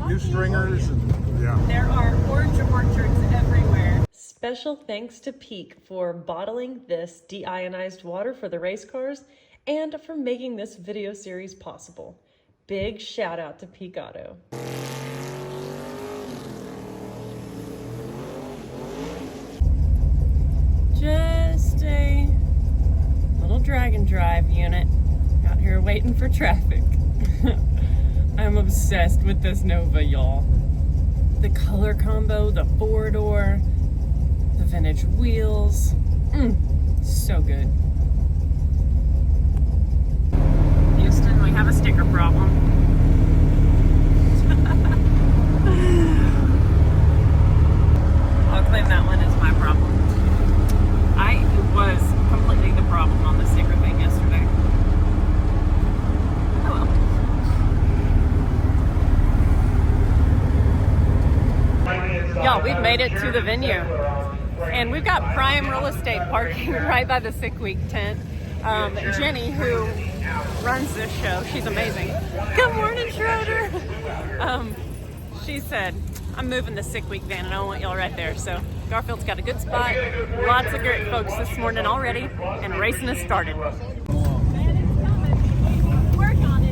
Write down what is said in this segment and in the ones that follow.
new stringers. And, yeah. There are orange orchards everywhere. Special thanks to Peak for bottling this deionized water for the race cars and for making this video series possible. Big shout out to Peak Auto. Just a little drag and drive unit out here waiting for traffic. I'm obsessed with this Nova, y'all. The color combo, the four-door, the vintage wheels. So good. Houston, we have a sticker problem. I'll claim that one as my problem. I was completely the problem on the sticker thing yesterday. Oh well. Y'all, we've made it to the venue. And we've got prime real estate parking right by the Sick Week tent. Jenny, who runs this show, she's amazing. Good morning, Schroeder. She said, I'm moving the Sick Week van and I want y'all right there. So Garfield's got a good spot. Lots of great folks this morning already, and racing has started.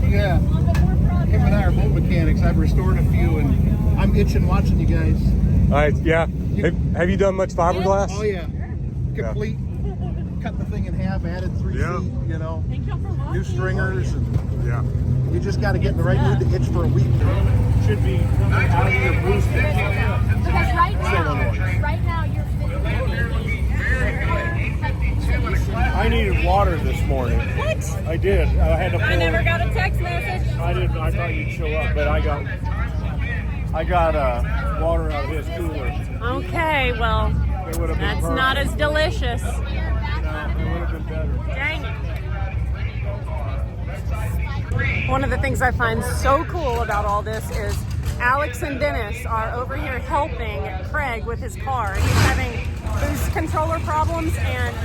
Yeah, him and I are boat mechanics. I've restored a few, and I'm itching watching you guys. All right, yeah. Have you done much fiberglass? Oh yeah, complete. Cut the thing in half, added 3 feet. You know, new stringers, and Yeah. you just got to get in the right mood to itch for a week. Should be out of your boost. Because right now you're I needed water this morning. What? I did. I had to pull. I never got a text message. I didn't. I thought you'd show up, but I got water out of his cooler. Okay, well, It would have been that's perfect. not as delicious. No, it would have been better. Dang it. One of the things I find so cool about all this is Alex and Dennis are over here helping Craig with his car. He's having boost controller problems, and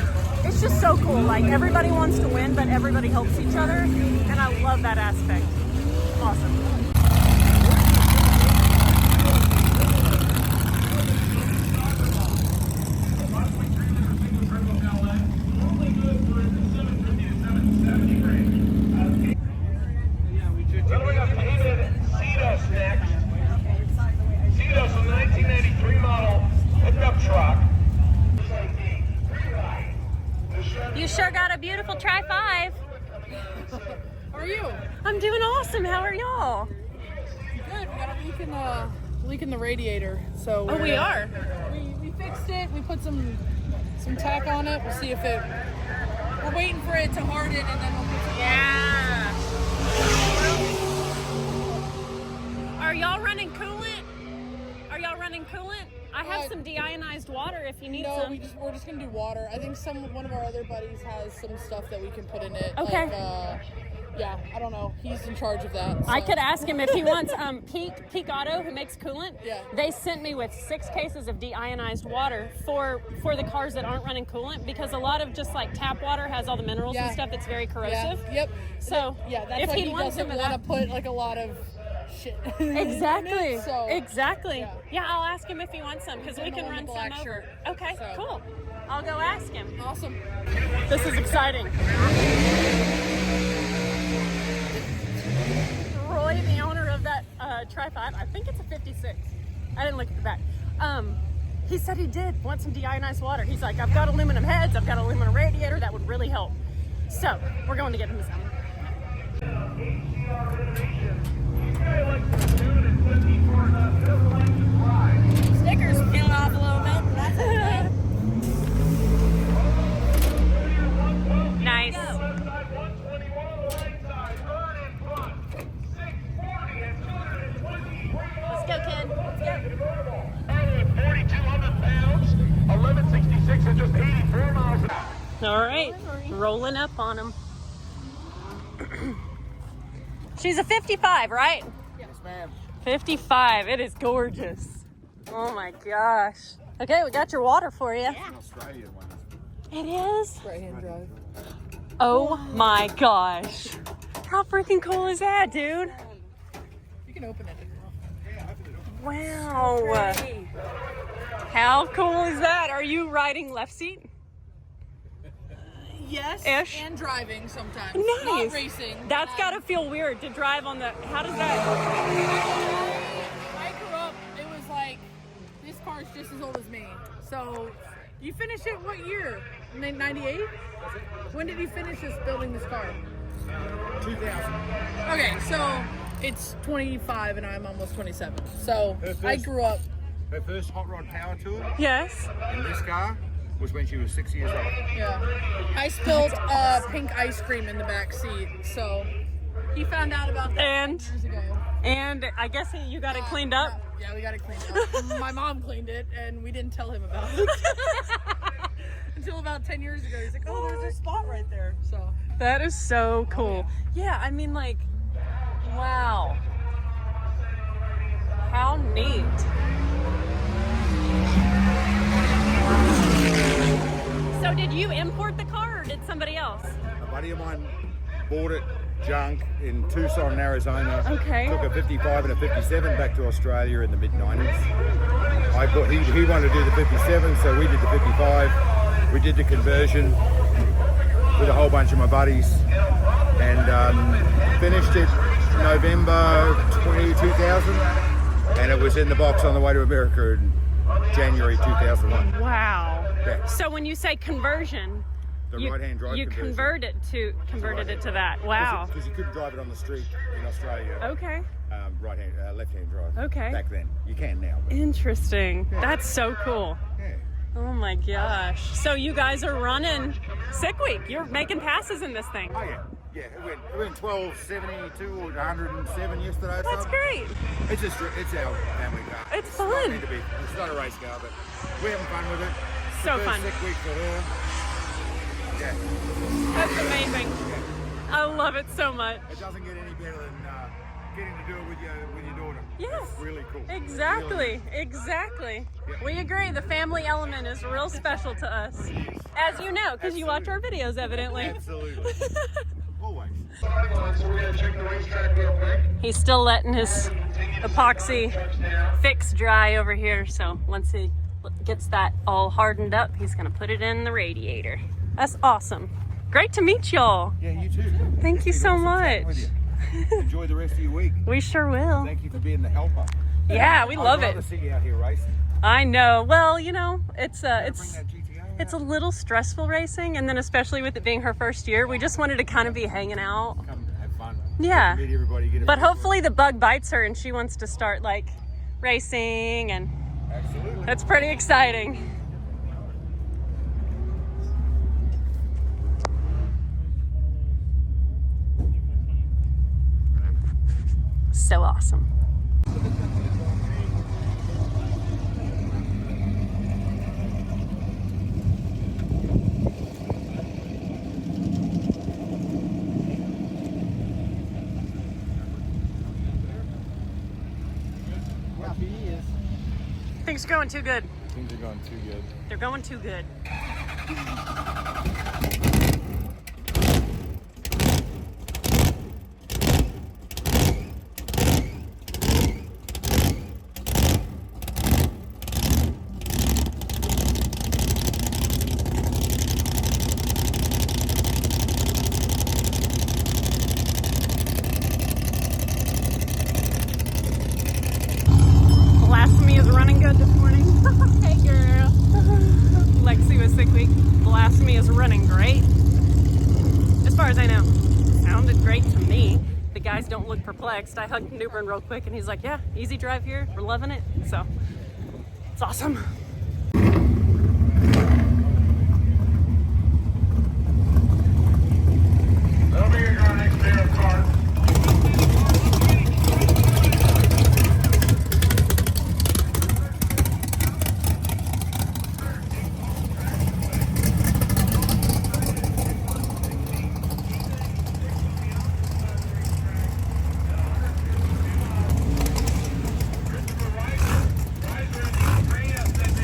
it's just so cool. Like, everybody wants to win, but everybody helps each other, and I love that aspect. Awesome. Well, we got painted Cedos next. Cedos, a 1993 model pickup truck. You sure got a beautiful Tri-5. How are you? I'm doing awesome. How are y'all? Good. We got a leak in the radiator. So Oh, we are? We fixed it. We put some tack on it. We'll see if it. We're waiting for it to harden, and then we'll put some. Yeah. Are y'all running coolant? I have some deionized water if you need No, some. we're just gonna do water. I think one of our other buddies has some stuff that we can put in it. Okay. Like, yeah, I don't know. He's in charge of that. I so. could ask him if he wants Peak Auto, who makes coolant. Yeah. They sent me with 6 cases of deionized water for the cars that aren't running coolant, because a lot of just like tap water has all the minerals and Yeah. stuff that's very corrosive. Yeah. Yep. So Yeah, that's if why he he wants doesn't some of want to that. put like a lot of shit. Exactly. So, exactly. yeah. I'll ask him if he wants some, because we And the can one run with some black over. shirt. Okay, So. cool. I'll go ask him. Awesome. This is exciting. Roy, the owner of that Tri-5, I think it's a 56. I didn't look at the back. He said he did want some deionized water. He's like, I've got aluminum heads, I've got aluminum radiator, that would really help. So, we're going to get him some. Stickers peeling off a little bit. That's okay. Nice. Let's go, kid. Let's go. 4,200 pounds, 1166 and just 84 miles an hour. All right, rolling up on him. She's a 55, right? Yes, ma'am. 55. It is gorgeous. Oh my gosh. Okay, we got your water for you. Yeah. Australian one. It is? Right-hand drive. Oh my gosh. How freaking cool is that, dude? You can open it if you want. Wow. How cool is that? Are you riding left seat? Yes, Ish. and driving sometimes. Nice. Not racing. That's got to feel weird to drive on the. How does that? I grew up, it was like, this car's just as old as me. So, you finished it what year? 98? When did you finish building this car? 2000. Okay, so it's 25 and I'm almost 27. So, I grew up. Her first hot rod power tour Yes. in this car was when she was 6 years old. Yeah. I spilled pink ice cream in the back seat. So, he found out about that And 10 years ago. and I guess you got it cleaned up. Yeah, we got it cleaned up. My mom cleaned it, and we didn't tell him about it until about 10 years ago. He's like, "Oh, there's a spot right there." So That is so cool. Yeah, I mean, like, wow. How neat. So did you import the car or did somebody else? A buddy of mine bought it junk in Tucson, Arizona. Okay. Took a 55 and a 57 back to Australia in the mid-90s. He wanted to do the 57, so we did the 55. We did the conversion with a whole bunch of my buddies and finished it November 2000, and it was in the box on the way to America in January 2001. Wow. Yeah. So when you say conversion, The you, right-hand drive you conversion. converted it to that. Wow. Because you couldn't drive it on the street in Australia. Okay. Left-hand drive. Okay. Back then, you can now. But Interesting. That's so cool. yeah. Oh my gosh. So you guys are running Sick Week. You're making passes in this thing. Oh yeah. Yeah. It went 1272 or 107 yesterday. That's great. It's our family car. It's not fun. meant to be. It's not a race car, but we're having fun with it. It's So the first fun. Sick Week for her. Yeah. That's amazing. I love it so much. It doesn't get any better than getting to do it with your daughter. Yes. It's really cool. Exactly. Exactly. Yeah. We agree. The family element is real special to us. As you know, because you watch our videos, evidently. Absolutely. Always. So we're gonna check the racetrack real quick. He's still letting his epoxy fix dry over here. So once he gets that all hardened up, he's going to put it in the radiator. That's awesome. Great to meet y'all. Yeah, you too. Thank you It's so been awesome chatting much. with you. Enjoy the rest of your week. We sure will. Thank you for being the helper. Yeah, we love I'd it. rather see you out here racing. I know. Well, you know, it's Bring that GTO it's a out. little stressful racing, and then especially with it being her first year, we just wanted to kind of be hanging out. Come have fun. Yeah. Meet everybody. Get a But feel for hopefully the bug bites her and she wants to start like racing, and it. Absolutely. that's pretty exciting. So awesome. Things are going too good. Things are going too good. They're going too good. Blasphemy is running good this morning. Hey girl. Lexi was sick week. Blasphemy is running great. As far as I know. Sounded great to me. The guys don't look perplexed. I hugged Newbern real quick and he's like, yeah, easy drive here. We're loving it. So it's awesome. Over here, our next pair of cars. Rider in the green, that's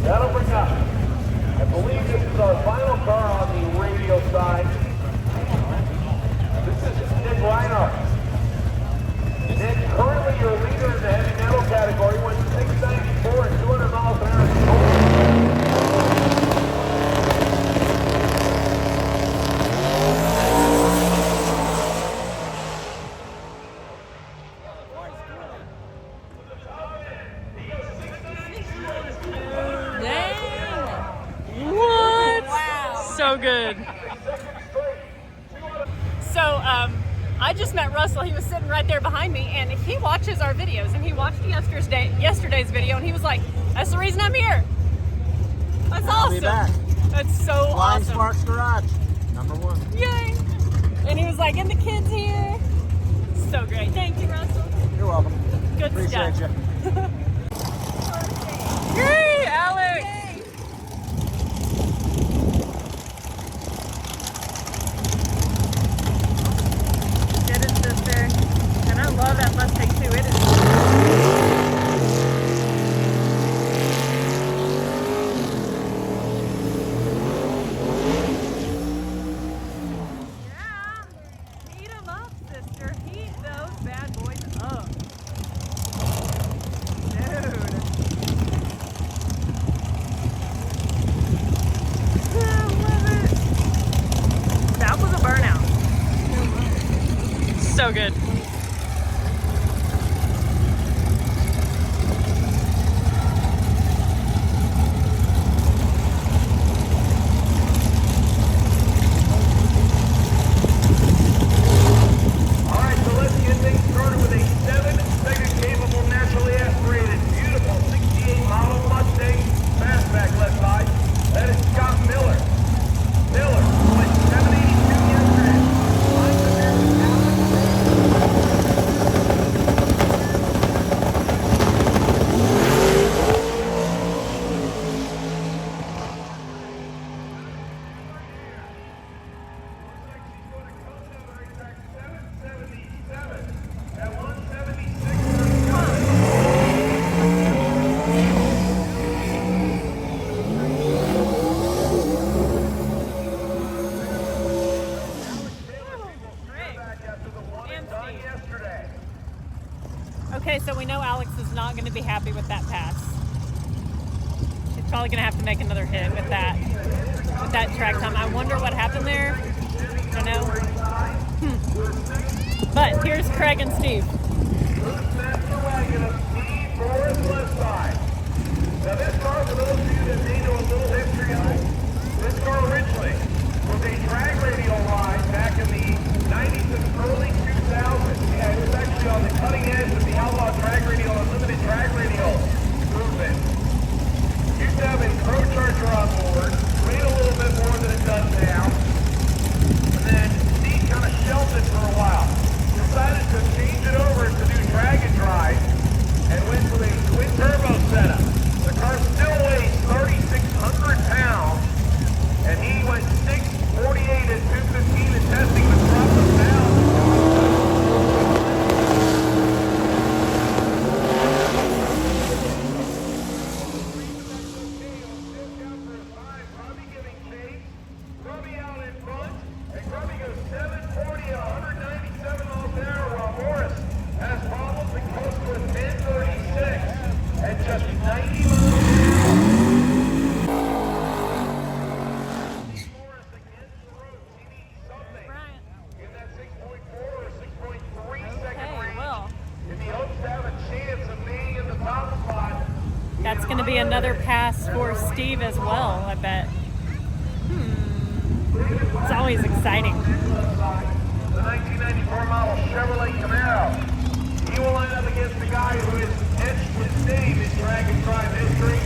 That'll bring up. I believe this is our final car on the radio side. This is Nick Reinhardt. Nick, currently your leader in the heavy metal category, went 694 and 200 miles an hour. What? Wow. So good. So, I just met Russell. He was sitting right there behind me, and he watches our videos. And he watched yesterday's video, and he was like, "That's the reason I'm here." That's awesome. Be back. That's so Flying awesome. Sparks Garage, #1. Yay! And he was like, "And the kids here." So great. Thank you, Russell. You're welcome. Good Appreciate stuff. you. Yay, Alex! Get it, sister. And I love that Mustang too. It is. Yeah. Heat 'em up, sister. Heat those bad boys up. Dude. I love it. That was a burnout. So good. All right, so let's get things started with a 7-second capable, naturally aspirated, beautiful 68 model Mustang fastback left side. That is Scott Miller. Miller went 782 yesterday. Lines in there with Alex. Okay, so we know Alex is not going to be happy with that pass. She's probably going to have to make another hit with that track time. I wonder what happened there. I know. But here's Craig and Steve. Now this car, for those of you that may know a little history on it, this car originally was a drag radial line back in the 90s and early 2000s. Yeah, it was actually on the cutting edge of the outlaw drag radial, unlimited drag radial movement. Used to have a Pro Charger on board, weighed a little bit more than it does now. And then Steve kind of shelved it for a while. Decided to change it over to do drag and drive and went to a twin turbo setup. The car still weighs 3,600 pounds, and he went 648 and 215 in testing to drop them down. Grubby giving chase, Grubby out in front, and Grubby goes 740 at 197 miles an hour, while Morris has problems and goes to a 1036 at just 90 miles an hour. Morris against the road. He needs something in that 6.4 or 6.3 second range. Well, If he hopes to have a chance of being in the top spot, that's going to be another pass for Steve as well, I bet. It's always exciting. the 1994 model Chevrolet Camaro. He will line up against the guy who has etched his name in drag and drive history.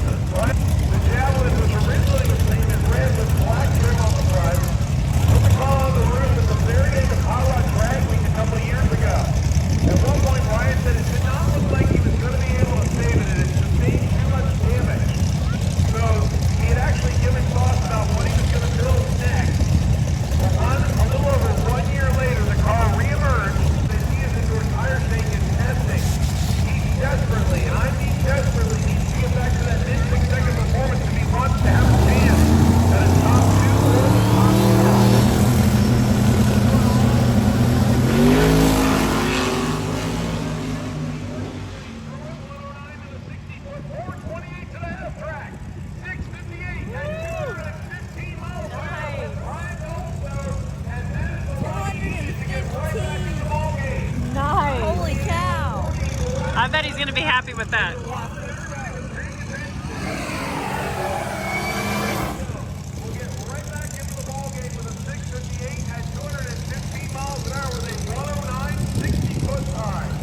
The Javelin was originally the same as red with black trim on the front. Put the car on the roof at the very end of Hot Rod Drag Week a couple of years ago. At one point, Ryan said it did not look like he was going to be able to save be happy with that. We'll get right back into the ballgame with a 658 at 215 miles an hour with a 109 60-foot time.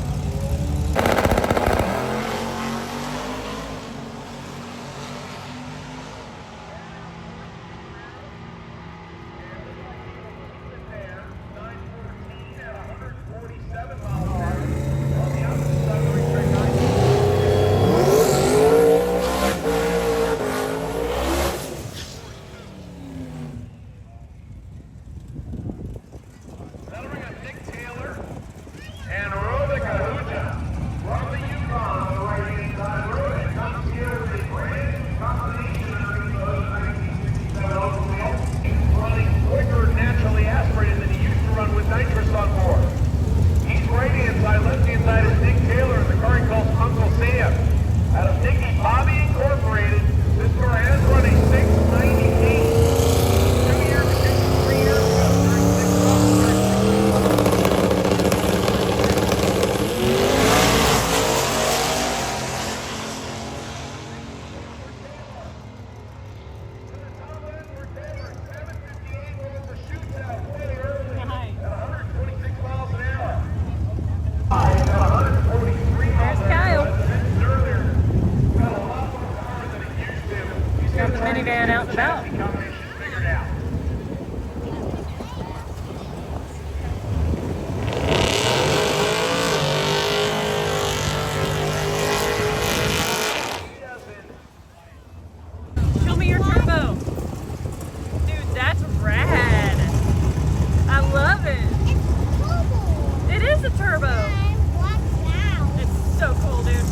Minivan out and about. Show me your turbo. Dude, that's rad. I love it. It is a turbo. It's so cool, dude.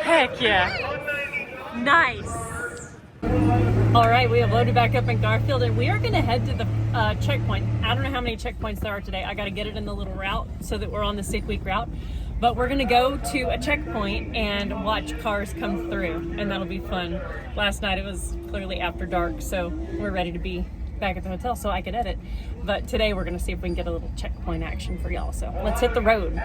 Heck yeah. Nice. All right, we have loaded back up in Garfield and we are going to head to the checkpoint. I don't know how many checkpoints there are today. I got to get it in the little route so that we're on the 6 week route. But we're going to go to a checkpoint and watch cars come through, and that'll be fun. Last night it was clearly after dark, so we're ready to be back at the hotel so I could edit. But today we're going to see if we can get a little checkpoint action for y'all. So let's hit the road.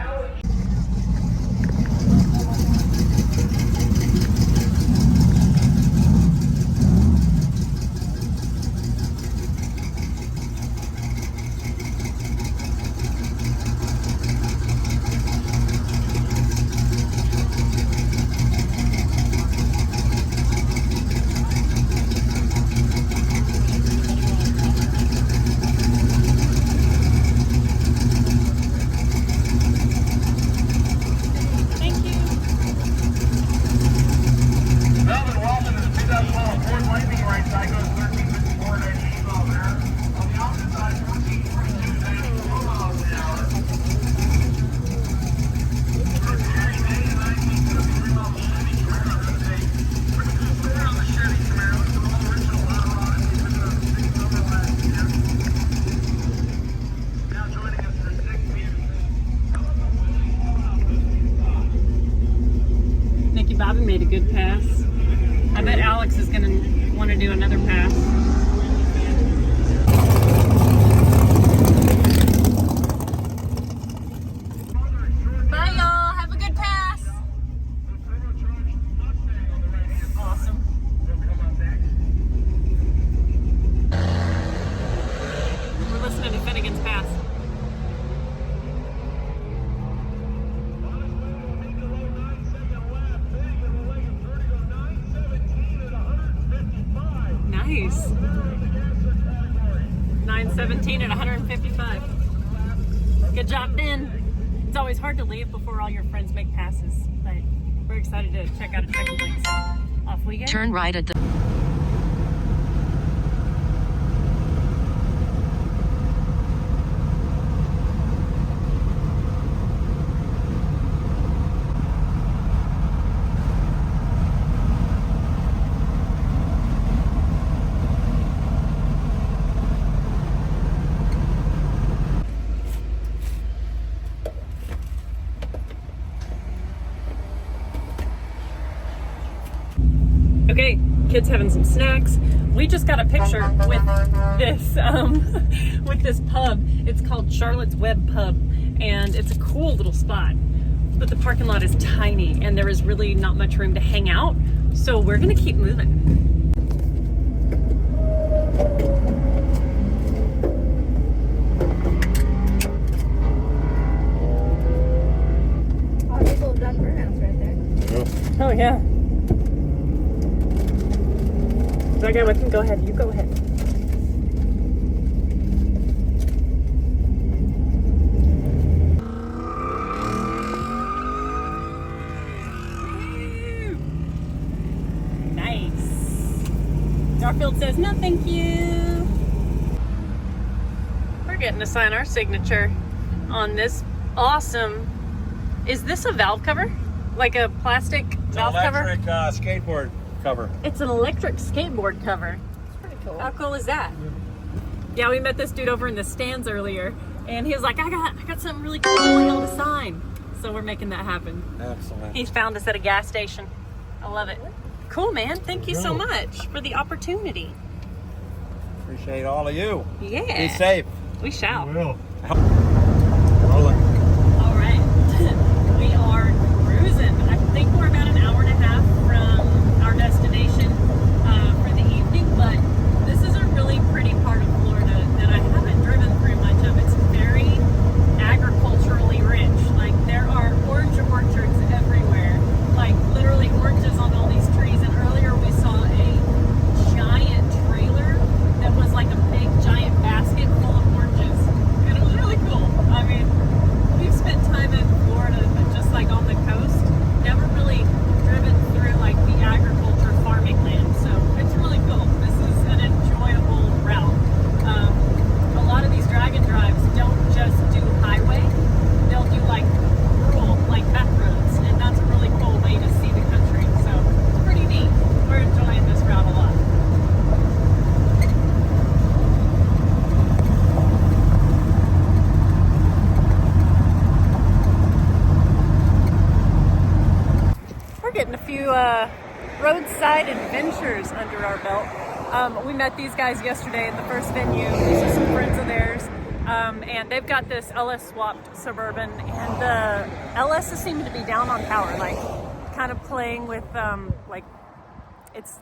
gonna want to do another pass. Bye y'all, have a good pass. Awesome. We're listening to Finnegan's Pass. Nice. 917 at 155. Good job, Ben. It's always hard to leave before all your friends make passes, but we're excited to check out a checking point. So off we go. Turn right at the... Okay, kids having some snacks. We just got a picture with this pub. It's called Charlotte's Web Pub, and it's a cool little spot. But the parking lot is tiny, and there is really not much room to hang out. So we're gonna keep moving. Oh, there's a little Doug Burhouse right there. Oh yeah. Is that guy with him? Go ahead. You go ahead. Nice. Garfield says no, thank you. We're getting to sign our signature on this awesome. Is this a valve cover? Like a plastic valve cover? Electric skateboard cover. It's an electric skateboard cover. It's pretty cool. How cool is that? Yeah, we met this dude over in the stands earlier, and he was like, I got something really cool I want y'all to sign. So we're making that happen. Excellent. He found us at a gas station. I love it. Cool, man. Thank you so much for the opportunity. Appreciate all of you. Yeah. Be safe. We shall. Will. All right. We are cruising. I think we're about an hour and a half from our destination for the evening, but this is a really pretty part of Florida that I haven't driven through much of. It's very agriculturally rich. Like, there are orange orchards everywhere. Like, literally oranges on all these trees. And earlier we saw a giant trailer that was like a big giant basket full of oranges. And it was really cool. I mean, we've spent time in Florida, but just like on the coast, never really driven through like the agriculture farming land. So it's really cool. This is an enjoyable route. A lot of these drag and drives don't just do highway. They'll do like rural, like back roads. And that's a really cool way to see the country. So it's pretty neat. We're enjoying this route a lot. We're getting a few roadside adventures under our belt. We met these guys yesterday at the first venue. These are some friends of theirs. And they've got this LS swapped Suburban, and the LS is seeming to be down on power, like kind of playing with like it's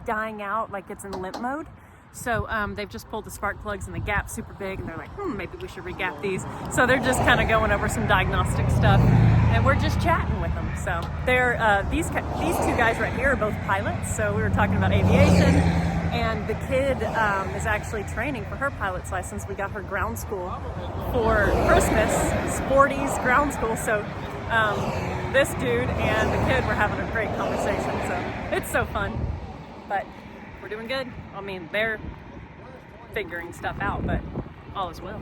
dying out, like it's in limp mode. So they've just pulled the spark plugs and the gap's super big, and they're like, maybe we should re-gap these. So they're just kind of going over some diagnostic stuff, and we're just chatting with them. So they're these two guys right here are both pilots. So we were talking about aviation, and the kid is actually training for her pilot's license. We got her ground school for Christmas, Sporty's ground school. So this dude and the kid were having a great conversation. So it's so fun, but we're doing good. I mean, they're figuring stuff out, but all is well.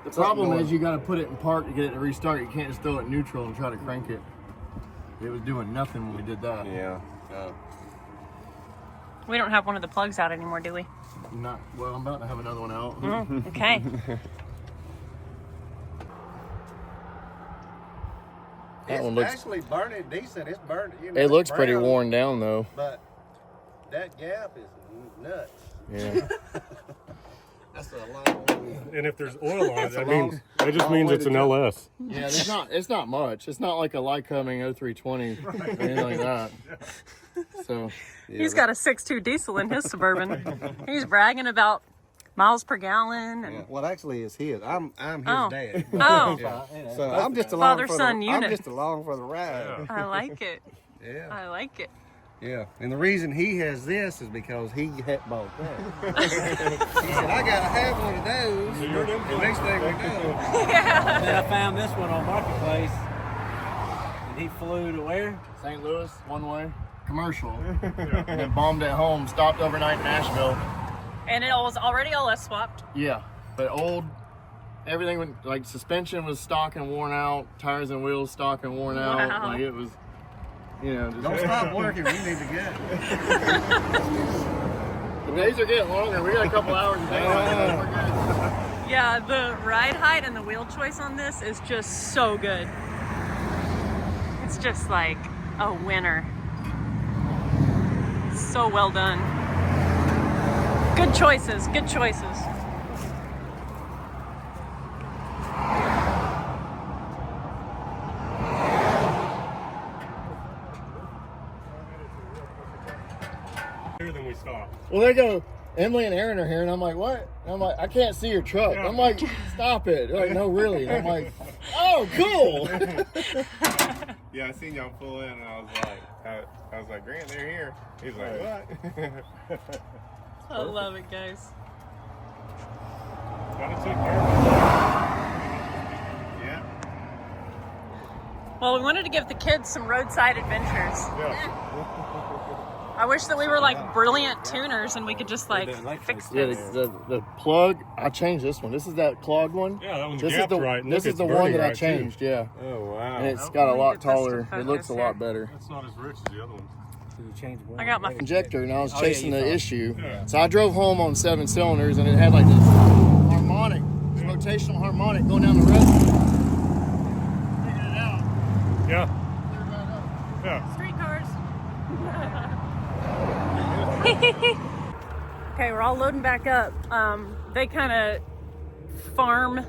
The problem is you got to put it in park to get it to restart. You can't just throw it in neutral and try to crank it. It was doing nothing when we did that. Yeah. We don't have one of the plugs out anymore, do we? Not well. I'm about to have another one out. Okay. That one looks actually burning decent. It's burning. It looks pretty worn down though. But That gap is nuts. Yeah. That's a long. And if there's oil on it, That just means it's an LS. Yeah, it's not much. It's not like a Lycoming 0320 or anything like that. So He's got a 6.2 diesel in his Suburban. He's bragging about miles per gallon. And... Yeah, well, actually, it's his. I'm his Oh. dad. Oh. Yeah. So I'm just along Father-son unit. I'm just along for the ride. I like it. Yeah. I like it. Yeah. And the reason he has this is because he had bought that. He said, I gotta have one of those. And next thing we know. Yeah. Then I found this one on Marketplace. And he flew to where? St. Louis, one way, commercial, and then bombed at home. Stopped overnight in Nashville. And it was already LS swapped. Yeah, but old. Everything went, like suspension was stock and worn out, tires and wheels stock and worn out. Wow. Like it was, you know. Just, Don't stop working. We need to get the days are getting longer. We got a couple hours a day. We're good. Yeah, the ride height and the wheel choice on this is just so good. It's just like a winner. So well done. Good choices, good choices. Here, then we stop. Well, they go. Emily and Aaron are here, and I'm like, what? And I'm like, I can't see your truck. Yeah. I'm like, stop it. They're like, no, really. And I'm like, oh, cool. Yeah, I seen y'all pull in, and I was like, Grant, they're here. He's like, what? I love it, guys. Gotta take care of it. Yeah. Well, we wanted to give the kids some roadside adventures. Yeah. I wish that we were like brilliant tuners and we could just like fix Yeah, this. the plug, I changed this one. This is that clogged one. Yeah, that one's This is gapped the right. this is the one that I changed. Yeah, Oh, wow. and it's got a lot Get this to taller. It looks a focus lot here. better. It's not as rich as the other ones. I got my Injector, and I was chasing you the found it. issue. Yeah. So I drove home on 7 cylinders, and it had like this harmonic, this rotational harmonic going down the road. Figured it out. Yeah. Cleared right up. Yeah. street cars. Okay, we're all loading back up. They kind of farm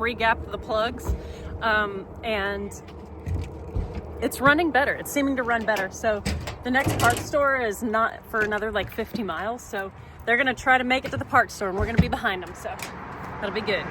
re-gapped the plugs, and it's running better. It's seeming to run better. So the next parts store is not for another like 50 miles. So they're gonna try to make it to the parts store, and we're gonna be behind them. So that'll be good.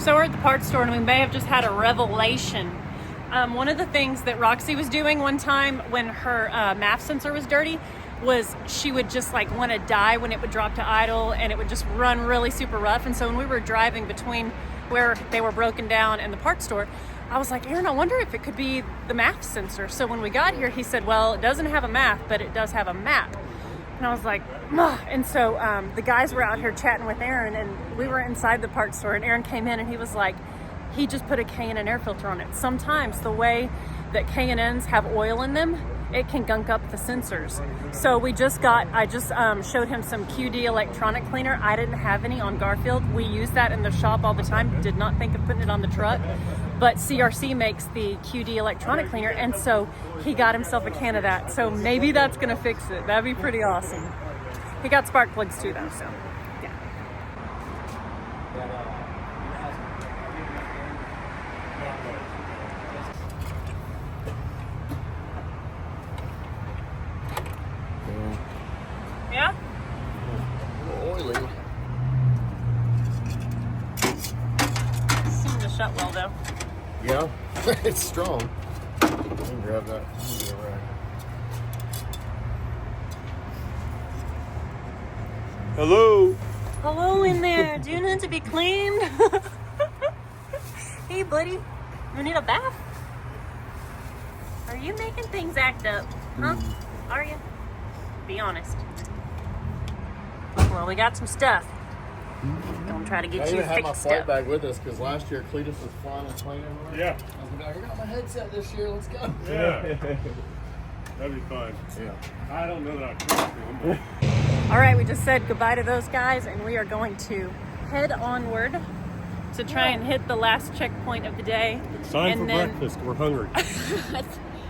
So we're at the parts store and we may have just had a revelation. One of the things that Roxy was doing one time when her MAF sensor was dirty was she would just like want to die when it would drop to idle and it would just run really super rough. And so when we were driving between where they were broken down and the parts store, I was like, Aaron, I wonder if it could be the MAF sensor. So when we got here, he said, well, it doesn't have a MAF, but it does have a map. And I was like, ugh. And so the guys were out here chatting with Aaron, and we were inside the parts store, and Aaron came in and he was like, he just put a K&N air filter on it. Sometimes the way that K&Ns have oil in them, it can gunk up the sensors. So I just showed him some QD electronic cleaner. I didn't have any on Garfield. We use that in the shop all the time. Did not think of putting it on the truck. But CRC makes the QD electronic cleaner, and so he got himself a can of that. So maybe that's gonna fix it. That'd be pretty awesome. He got spark plugs too, though. So yeah. Yeah. Oily. Seemed to shut well though. Yeah, it's strong. I can grab that. Hello. Hello in there. Do you need to be cleaned? Hey, buddy. You need a bath? Are you making things act up? Huh? Are you? Be honest. Well, we got some stuff. Don't try to I get you even had my fixed flight up. bag with us because last year Cletus was flying and playing everywhere. Yeah. I was like, I got my headset this year. Let's go. Yeah. That'd be fun. Yeah. I don't know that I trust them, but All right, we just said goodbye to those guys, and we are going to head onward to try and hit the last checkpoint of the day. it's time for breakfast. We're hungry.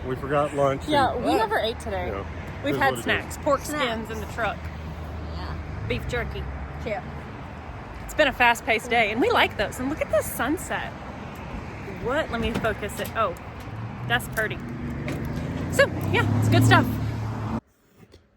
We forgot lunch. Yeah, and, we never ate today. you know, We've is had what it snacks, is. pork skins in the truck, Yeah. beef jerky. Yeah. It's been a fast-paced day, and we like those. And look at the sunset. What? Let me focus it. Oh, that's pretty. So, yeah, it's good stuff.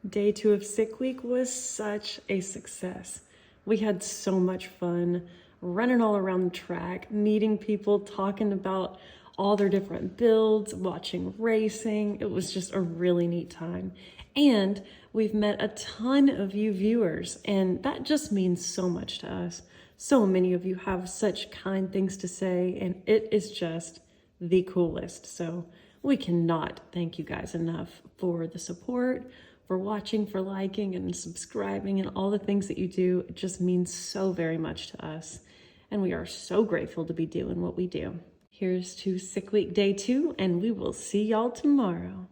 Day 2 of Sick Week was such a success. We had so much fun running all around the track, meeting people, talking about all their different builds, watching racing. It was just a really neat time. And we've met a ton of you viewers, and that just means so much to us. So many of you have such kind things to say, and it is just the coolest. So we cannot thank you guys enough for the support, for watching, for liking and subscribing, and all the things that you do. It just means so very much to us. And we are so grateful to be doing what we do. Here's to Sick Week Day 2, and we will see y'all tomorrow.